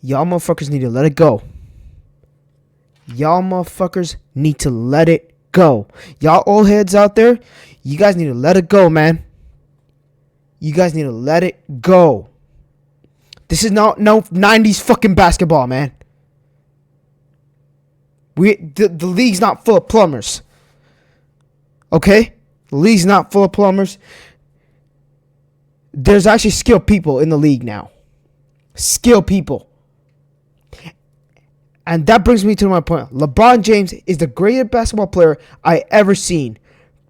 Y'all motherfuckers need to let it go. Y'all motherfuckers need to let it go. Y'all old heads out there, you guys need to let it go, man. You guys need to let it go. This is not no 90s fucking basketball, man. The league's not full of plumbers. Okay? The league's not full of plumbers. There's actually skilled people in the league now. Skilled people. And that brings me to my point. LeBron James is the greatest basketball player I ever seen.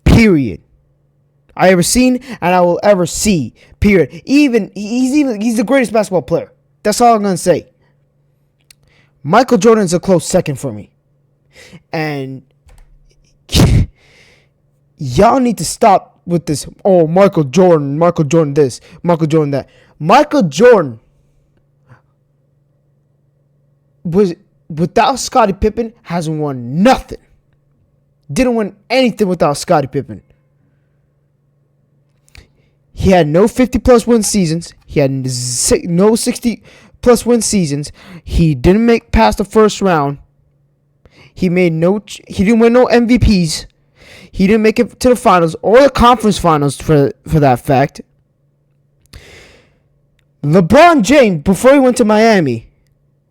Period. I ever seen and I will ever see. Period. He's the greatest basketball player. That's all I'm gonna say. Michael Jordan is a close second for me. And y'all need to stop with this. Oh, Michael Jordan this, Michael Jordan that. Michael Jordan was, without Scottie Pippen, hasn't won nothing. Didn't win anything without Scottie Pippen. He had no 50-plus win seasons. He had no 60-plus win seasons. He didn't make past the first round. He didn't win no MVPs. He didn't make it to the finals or the conference finals for that fact. LeBron James, before he went to Miami,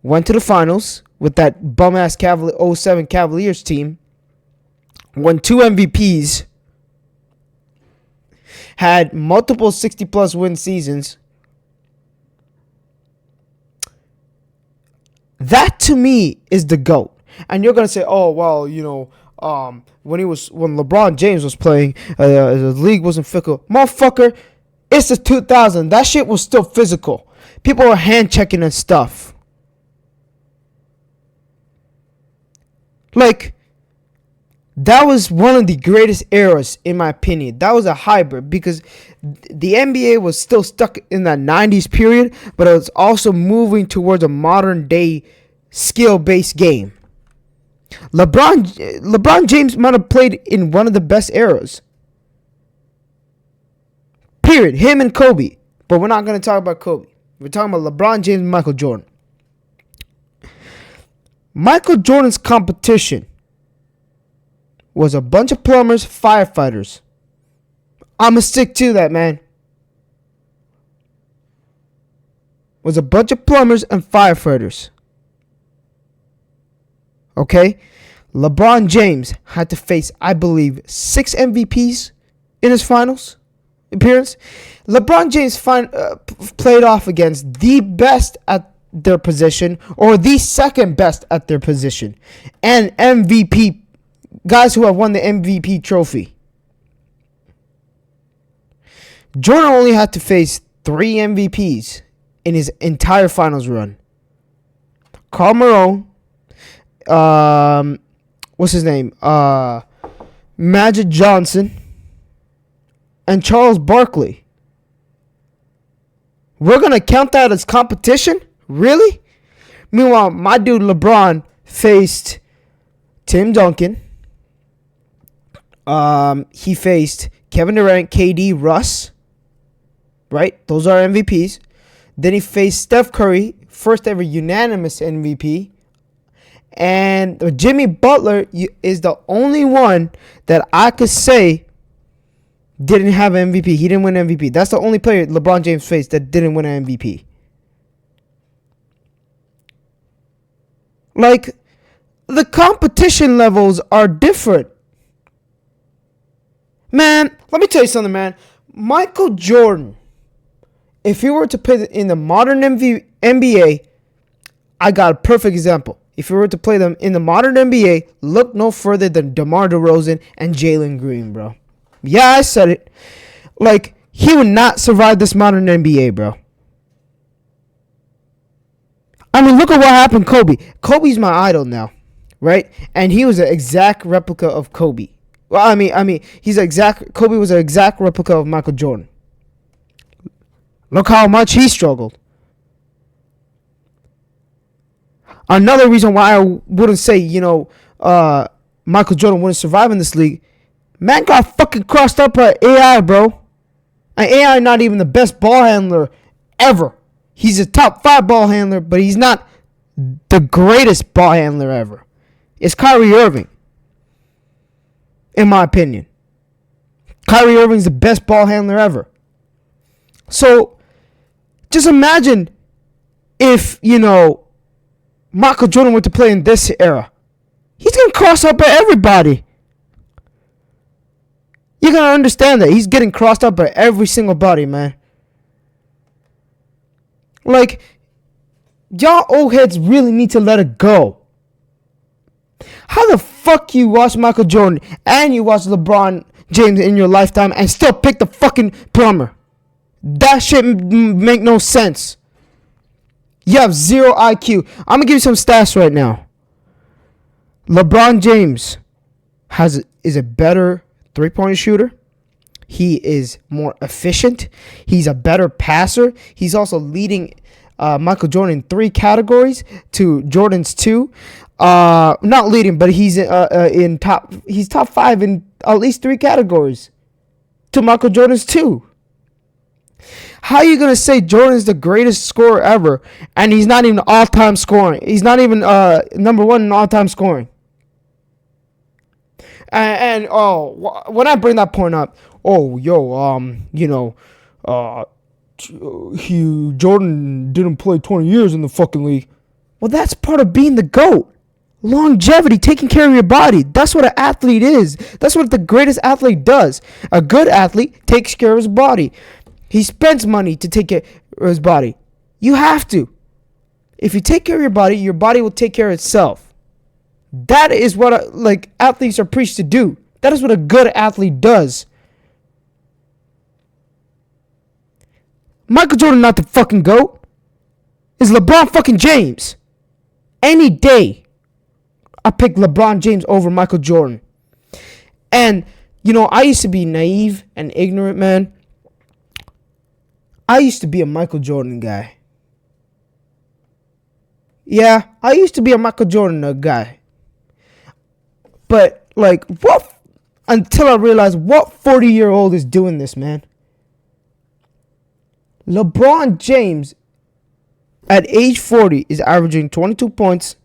went to the finals with that bum-ass 07 Cavaliers team. Won 2 MVPs. Had multiple 60-plus win seasons. That, to me, is the GOAT. And you're going to say, oh, well, when LeBron James was playing, the league wasn't physical. Motherfucker, it's the 2000. That shit was still physical. People were hand-checking and stuff. Like, that was one of the greatest eras, in my opinion. That was a hybrid because the NBA was still stuck in that 90s period, but it was also moving towards a modern-day skill-based game. LeBron James might have played in one of the best eras. Period. Him and Kobe. But we're not going to talk about Kobe. We're talking about LeBron James and Michael Jordan. Michael Jordan's competition was a bunch of plumbers, firefighters. I'ma stick to that, man. Was a bunch of plumbers and firefighters. Okay? LeBron James had to face, I believe, 6 MVPs in his finals appearance. LeBron James played off against the best at their position or the second best at their position. And MVP guys who have won the MVP trophy. Jordan only had to face 3 MVPs in his entire finals run. Karl Malone, what's his name? Magic Johnson, and Charles Barkley. We're going to count that as competition? Really? Meanwhile, my dude LeBron faced Tim Duncan. He faced Kevin Durant, KD, Russ. Right? Those are MVPs. Then he faced Steph Curry, first ever unanimous MVP. And Jimmy Butler is the only one that I could say didn't have an MVP. He didn't win an MVP. That's the only player LeBron James faced that didn't win an MVP. Like, the competition levels are different. Man, let me tell you something, man. Michael Jordan, if he were to play in the modern NBA, I got a perfect example. If he were to play them in the modern NBA, look no further than DeMar DeRozan and Jalen Green, bro. Yeah, I said it. Like, he would not survive this modern NBA, bro. I mean, look at what happened to Kobe. Kobe's my idol now, right? And he was an exact replica of Kobe. Well, I mean, Kobe was an exact replica of Michael Jordan. Look how much he struggled. Another reason why I wouldn't say, Michael Jordan wouldn't survive in this league. Man got fucking crossed up by AI, bro. And AI not even the best ball handler ever. He's a top 5 ball handler, but he's not the greatest ball handler ever. It's Kyrie Irving, in my opinion. Kyrie Irving's the best ball handler ever. So, just imagine if, Michael Jordan were to play in this era. He's going to cross up at everybody. You're going to understand that. He's getting crossed up by every single body, man. Like, y'all old heads really need to let it go. How the fuck you watch Michael Jordan and you watch LeBron James in your lifetime and still pick the fucking plumber? That shit make no sense. You have 0 IQ. I'm gonna give you some stats right now. LeBron James is a better 3-point shooter. He is more efficient. He's a better passer. He's also leading Michael Jordan in 3 categories to Jordan's 2. Not leading, but he's in top. He's top 5 in at least 3 categories to Michael Jordan's 2. How are you gonna say Jordan's the greatest scorer ever, and he's not even all-time scoring? He's not even number 1 in all-time scoring. And when I bring that point up, Jordan didn't play 20 years in the fucking league. Well, that's part of being the GOAT. Longevity, taking care of your body. That's what an athlete is. That's what the greatest athlete does. A good athlete takes care of his body. He spends money to take care of his body. You have to. If you take care of your body will take care of itself. That is what athletes are preached to do. That is what a good athlete does. Michael Jordan not the fucking GOAT. It's LeBron fucking James. Any day, I pick LeBron James over Michael Jordan. And, I used to be naive and ignorant, man. I used to be a Michael Jordan guy. Yeah, I used to be a Michael Jordan guy. But, until I realized what 40-year-old is doing this, man. LeBron James, at age 40, is averaging 22 points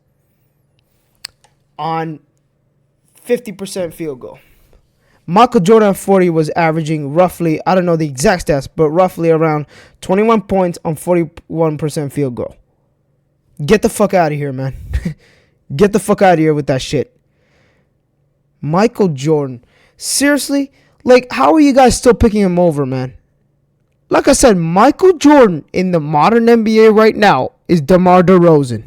on 50% field goal. Michael Jordan at 40 was averaging roughly, I don't know the exact stats, but roughly around 21 points on 41% field goal. Get the fuck out of here, man. Get the fuck out of here with that shit. Michael Jordan. Seriously? How are you guys still picking him over, man? Like I said, Michael Jordan in the modern NBA right now is DeMar DeRozan.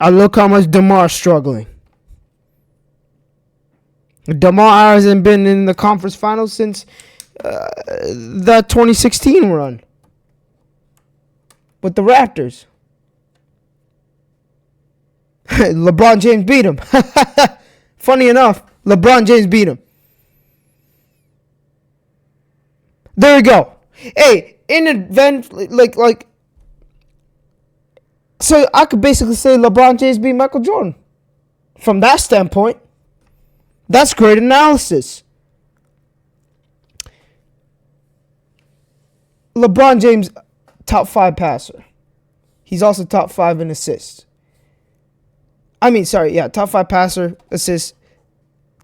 I look how much DeMar's struggling. DeMar hasn't been in the conference finals since the 2016 run with the Raptors. LeBron James beat him. Funny enough, LeBron James beat him. There we go. Hey, in an event so I could basically say LeBron James beat Michael Jordan. From that standpoint, that's great analysis. LeBron James, top 5 passer. He's also top 5 in assists. Top 5 passer, assists,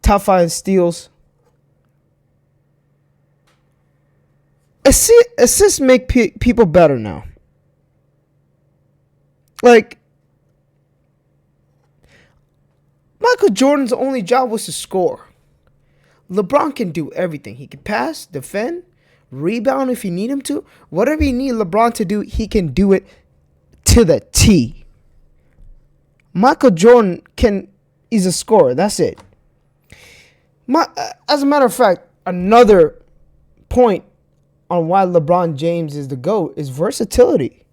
top 5 steals. Assists make people better now. Michael Jordan's only job was to score. LeBron can do everything. He can pass, defend, rebound if you need him to. Whatever you need LeBron to do, he can do it to the T. Michael Jordan is a scorer. That's it. As a matter of fact, another point on why LeBron James is the GOAT is versatility.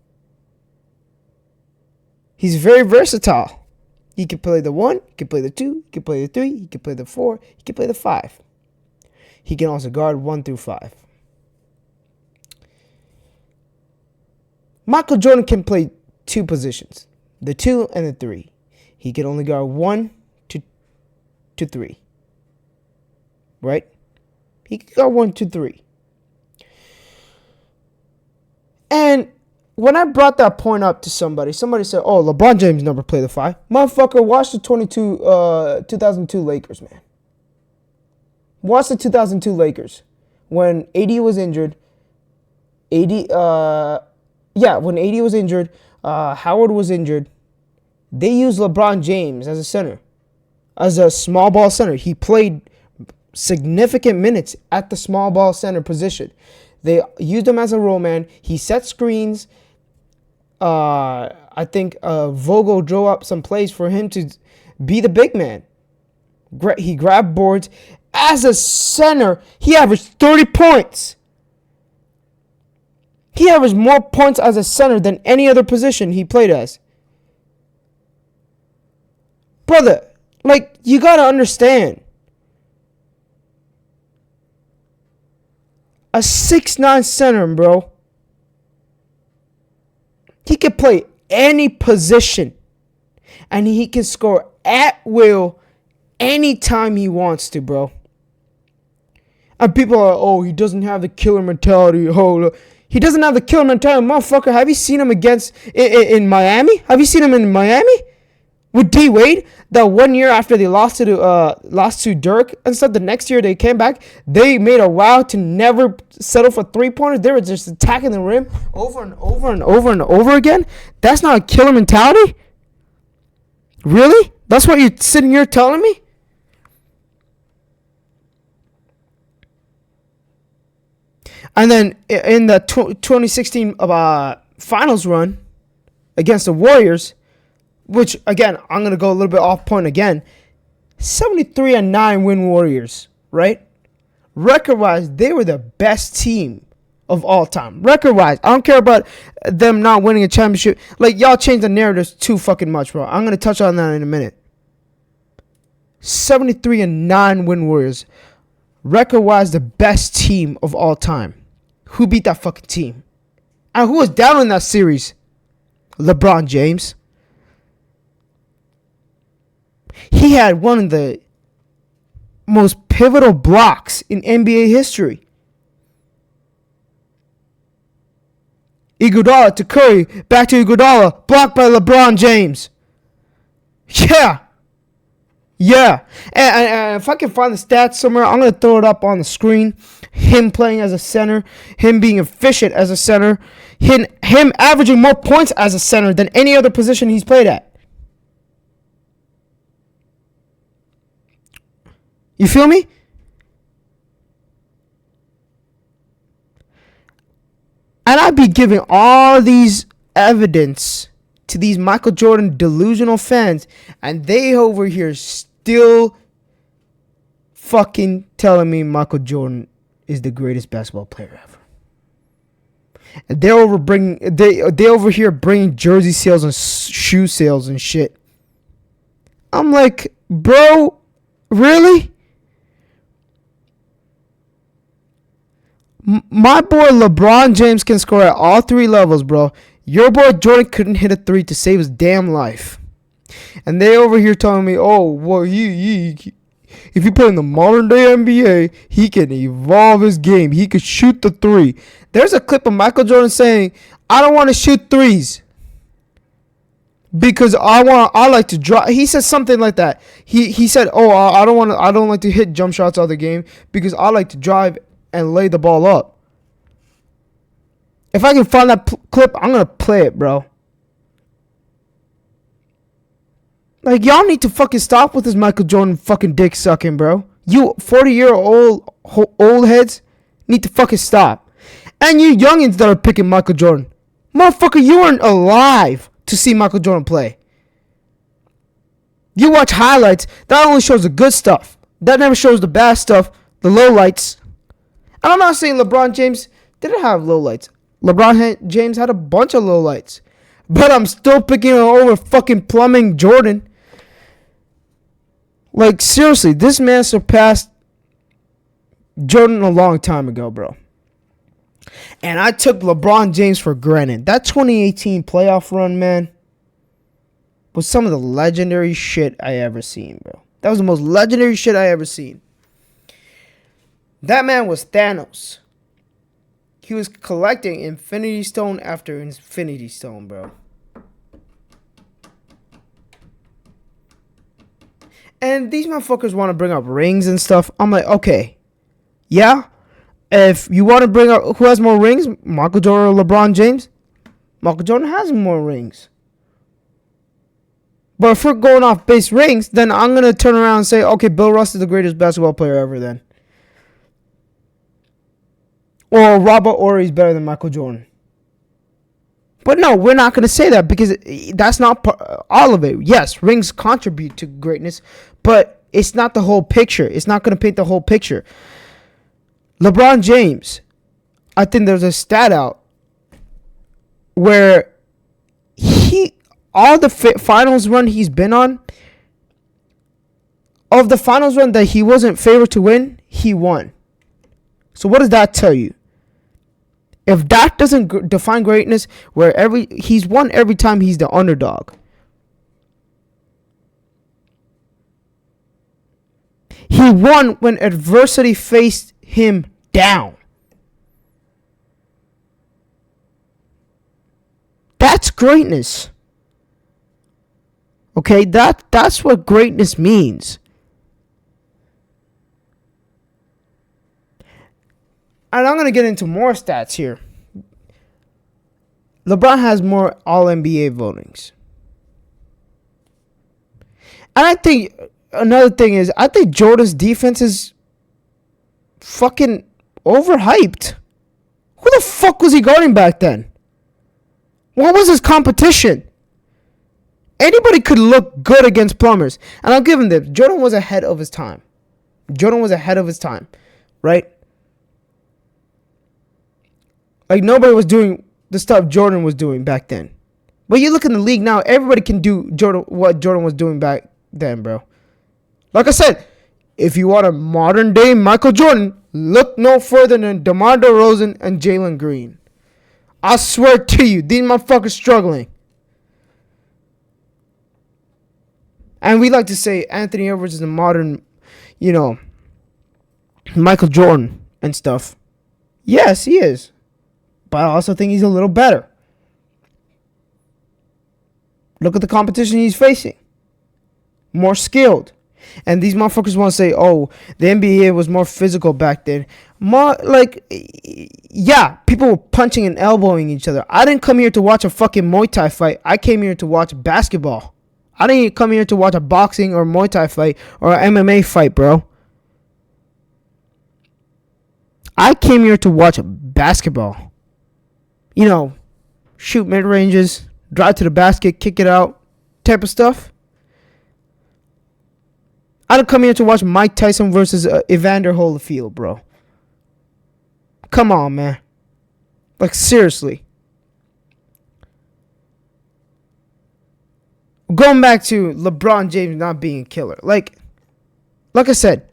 He's very versatile. He can play the 1, he can play the 2, he can play the 3, he can play the 4, he can play the 5. He can also guard 1 through 5. Michael Jordan can play 2 positions, the 2 and the 3. He can only guard 1 to 3. Right? He can guard 1 to 3. And when I brought that point up to somebody said, "Oh, LeBron James never played the 5." Motherfucker, watch the 2002 Lakers, man. Watch the 2002 Lakers when AD was injured. When AD was injured, Howard was injured. They used LeBron James as a center, as a small ball center. He played significant minutes at the small ball center position. They used him as a roll man. He set screens. I think Vogel drew up some plays for him to be the big man. He grabbed boards. As a center, he averaged 30 points. He averaged more points as a center than any other position he played as. Brother, like, you gotta understand. A 6'9" center, bro. He can play any position. And he can score at will anytime he wants to, bro. And people are, oh, he doesn't have the killer mentality. Oh, he doesn't have the killer mentality. Motherfucker, have you seen him in Miami? Have you seen him in Miami? With D Wade, that 1 year after they lost to Dirk and stuff, the next year they came back, they made a vow to never settle for 3-pointers. They were just attacking the rim over and over and over and over again. That's not a killer mentality? Really? That's what you're sitting here telling me? And then in the 2016 finals run against the Warriors, which, again, I'm going to go a little bit off point again. 73-9 win Warriors, right? Record-wise, they were the best team of all time. Record-wise, I don't care about them not winning a championship. Like, y'all changed the narratives too fucking much, bro. I'm going to touch on that in a minute. 73-9 win Warriors. Record-wise, the best team of all time. Who beat that fucking team? And who was down in that series? LeBron James. He had one of the most pivotal blocks in NBA history. Iguodala to Curry, back to Iguodala, blocked by LeBron James. Yeah. And if I can find the stats somewhere, I'm going to throw it up on the screen. Him playing as a center, him being efficient as a center, him averaging more points as a center than any other position he's played at. You feel me? And I'd be giving all these evidence to these Michael Jordan delusional fans, and they over here still fucking telling me Michael Jordan is the greatest basketball player ever. And they over here bringing jersey sales and shoe sales and shit. I'm like, bro, really? My boy LeBron James can score at all three levels, bro. Your boy Jordan couldn't hit a 3 to save his damn life. And they over here telling me, oh, well, if you play in the modern day NBA, he can evolve his game. He could shoot the 3. There's a clip of Michael Jordan saying, I don't want to shoot 3s. Because I like to drive. He said something like that. He said, oh, I don't like to hit jump shots out of the game because I like to drive and lay the ball up. If I can find that clip, I'm going to play it, bro. Like, y'all need to fucking stop with this Michael Jordan fucking dick sucking, bro. You 40-year-old old heads need to fucking stop. And you youngins that are picking Michael Jordan. Motherfucker, you weren't alive to see Michael Jordan play. You watch highlights, that only shows the good stuff. That never shows the bad stuff, the lowlights. And I'm not saying LeBron James didn't have lowlights. LeBron James had a bunch of lowlights. But I'm still picking him over fucking plumbing Jordan. Like, seriously, this man surpassed Jordan a long time ago, bro. And I took LeBron James for granted. That 2018 playoff run, man, was some of the legendary shit I ever seen, bro. That was the most legendary shit I ever seen. That man was Thanos. He was collecting Infinity Stone after Infinity Stone, bro. And these motherfuckers want to bring up rings and stuff. I'm like, okay, yeah. If you want to bring up who has more rings, Michael Jordan or LeBron James, Michael Jordan has more rings. But if we're going off base rings, then I'm going to turn around and say, okay, Bill Russell is the greatest basketball player ever then. Or Robert Horry is better than Michael Jordan. But no, we're not going to say that because that's not all of it. Yes, rings contribute to greatness, but it's not the whole picture. It's not going to paint the whole picture. LeBron James, I think there's a stat out where all the finals run he's been on, of the finals run that he wasn't favored to win, he won. So what does that tell you? If that doesn't define greatness, where he's won every time he's the underdog. He won when adversity faced him down. That's greatness. Okay, that's what greatness means. And I'm going to get into more stats here. LeBron has more All-NBA votings. And I think another thing is, I think Jordan's defense is fucking overhyped. Who the fuck was he guarding back then? What was his competition? Anybody could look good against plumbers. And I'll give him this. Jordan was ahead of his time. Right? Like, nobody was doing the stuff Jordan was doing back then. But you look in the league now, everybody can do what Jordan was doing back then, bro. Like I said, if you want a modern day Michael Jordan, look no further than DeMar DeRozan and Jalen Green. I swear to you, these motherfuckers struggling. And we like to say Anthony Edwards is a modern, Michael Jordan and stuff. Yes, he is. But I also think he's a little better. Look at the competition he's facing. More skilled. And these motherfuckers want to say, oh, the NBA was more physical back then. Yeah, people were punching and elbowing each other. I didn't come here to watch a fucking Muay Thai fight. I came here to watch basketball. I didn't come here to watch a boxing or Muay Thai fight or an MMA fight, bro. I came here to watch basketball. Shoot mid-ranges, drive to the basket, kick it out, type of stuff. I didn't come here to watch Mike Tyson versus Evander Holyfield, bro. Come on, man. Like, seriously. Going back to LeBron James not being a killer. Like I said,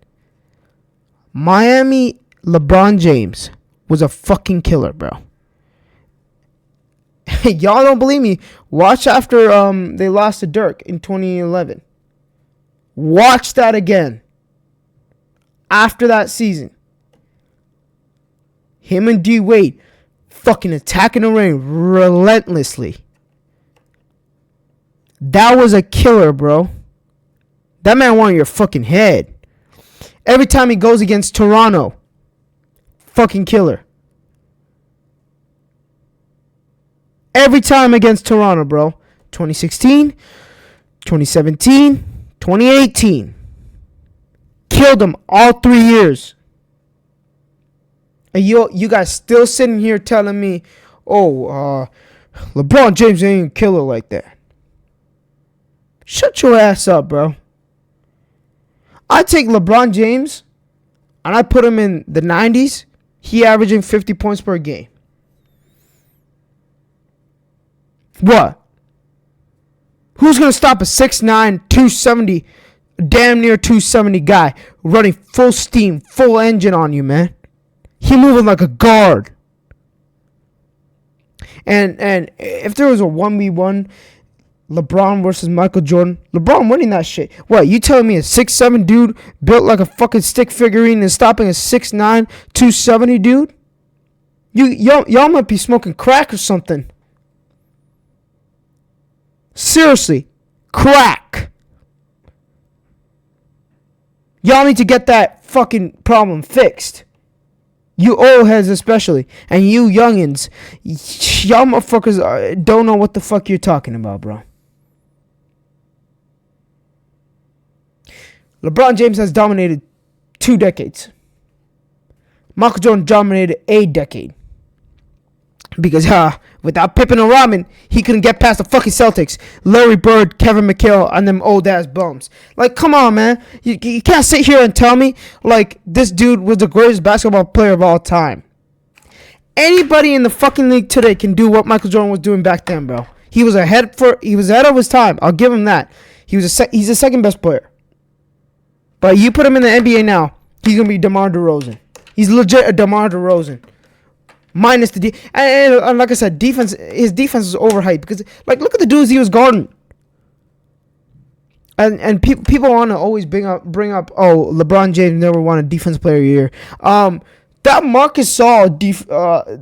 Miami LeBron James was a fucking killer, bro. Y'all don't believe me? Watch after they lost to Dirk in 2011. Watch that again. After that season. Him and D Wade fucking attacking the ring relentlessly. That was a killer, bro. That man wanted your fucking head. Every time he goes against Toronto, fucking killer. Every time against Toronto, bro. 2016, 2017, 2018. Killed him all 3 years. And you guys still sitting here telling me, LeBron James ain't a killer like that. Shut your ass up, bro. I take LeBron James and I put him in the 90s. He averaging 50 points per game. What? Who's going to stop a 6'9", 270, damn near 270 guy running full steam, full engine on you, man? He moving like a guard. And if there was a 1v1, LeBron versus Michael Jordan, LeBron winning that shit. What, you telling me a 6'7" dude built like a fucking stick figurine is stopping a 6'9", 270 dude? Y'all might be smoking crack or something. Seriously, crack. Y'all need to get that fucking problem fixed. You old heads especially, and you youngins, y'all motherfuckers don't know what the fuck you're talking about, bro. LeBron James has dominated 2 decades. Michael Jordan dominated a decade. Because without Pippen and Rodman, he couldn't get past the fucking Celtics. Larry Bird, Kevin McHale, and them old ass bums. Like, come on, man. You can't sit here and tell me like this dude was the greatest basketball player of all time. Anybody in the fucking league today can do what Michael Jordan was doing back then, bro. He was ahead of his time. I'll give him that. He's the second best player. But you put him in the NBA now, he's gonna be DeMar DeRozan. He's legit a DeMar DeRozan. Minus the and like I said, his defense is overhyped because like look at the dudes he was guarding. And people want to always bring up LeBron James never won a defense player of the year. That Marcus Gasol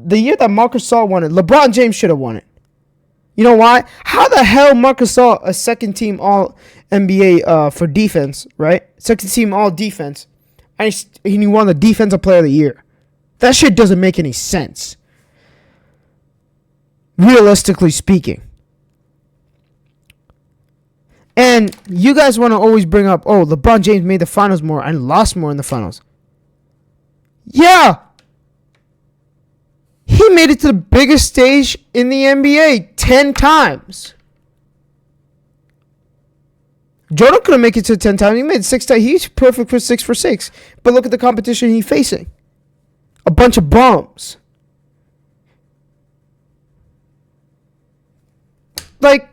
the year that Marcus Gasol won it, LeBron James should have won it. You know why? How the hell Marcus Gasol, a second team All NBA for defense, right? Second team All defense, and he won the defensive player of the year. That shit doesn't make any sense. Realistically speaking. And you guys want to always bring up, LeBron James made the finals more and lost more in the finals. Yeah. He made it to the biggest stage in the NBA 10 times. Jordan couldn't make it to 10 times. He made 6 times. He's perfect for 6 for 6. But look at the competition he's facing. A bunch of bums. Like,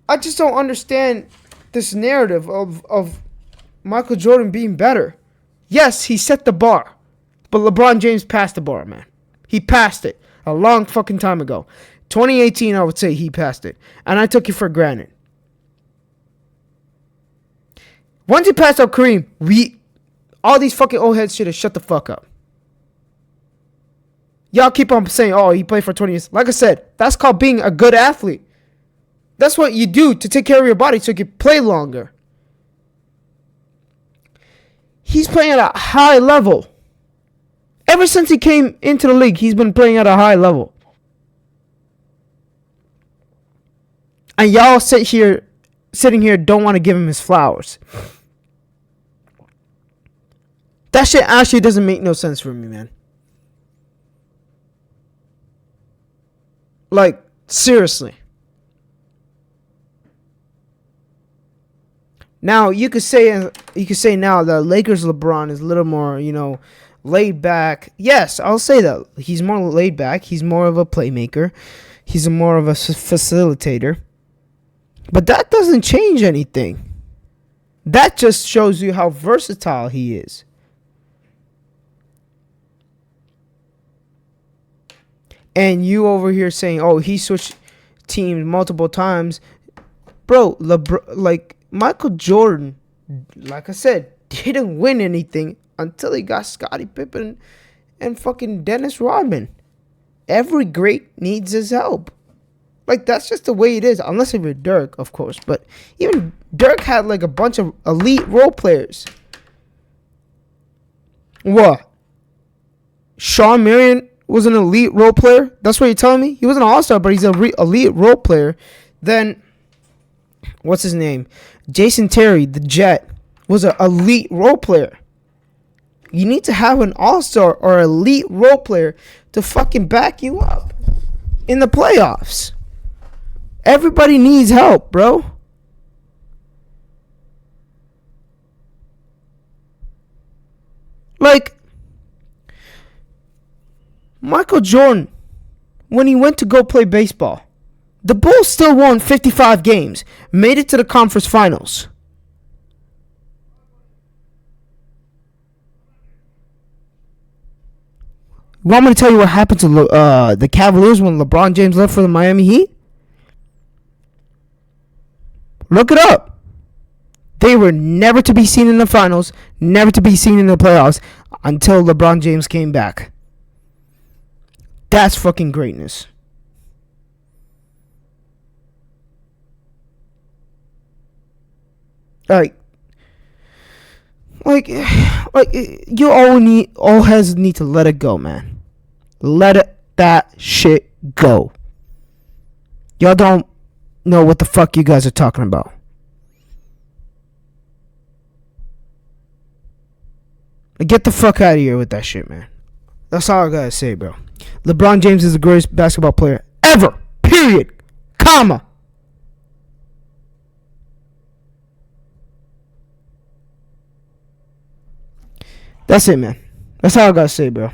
I just don't understand this narrative of Michael Jordan being better. Yes, he set the bar. But LeBron James passed the bar, man. He passed it a long fucking time ago. 2018, I would say he passed it. And I took it for granted. Once he passed out Kareem, all these fucking old heads should have shut the fuck up. Y'all keep on saying, he played for 20 years. Like I said, that's called being a good athlete. That's what you do to take care of your body so you can play longer. He's playing at a high level. Ever since he came into the league, he's been playing at a high level. And y'all sitting here don't want to give him his flowers. That shit actually doesn't make no sense for me, man. Like, seriously. Now, you could say now that Lakers LeBron is a little more, laid back. Yes, I'll say that. He's more laid back. He's more of a playmaker. He's more of a facilitator. But that doesn't change anything. That just shows you how versatile he is. And you over here saying, he switched teams multiple times. Bro, Michael Jordan, like I said, didn't win anything until he got Scottie Pippen and fucking Dennis Rodman. Every great needs his help. Like, that's just the way it is. Unless if you're Dirk, of course. But even Dirk had, a bunch of elite role players. What? Shawn Marion was an elite role player? That's what you're telling me? He wasn't an all-star, but he's an elite role player. Then, what's his name? Jason Terry, the Jet, was an elite role player. You need to have an all-star or elite role player to fucking back you up in the playoffs. Everybody needs help, bro. Like, Michael Jordan, when he went to go play baseball, the Bulls still won 55 games, made it to the conference finals. You want me to tell you what happened to the Cavaliers when LeBron James left for the Miami Heat? Look it up. They were never to be seen in the finals, never to be seen in the playoffs until LeBron James came back. That's fucking greatness. Like, like, you all has need to let it go, man. That shit go. Y'all don't know what the fuck you guys are talking about. Get the fuck out of here with that shit, man. That's all I gotta say, bro. LeBron James is the greatest basketball player ever. Period. Comma. That's it, man. That's all I gotta say, bro.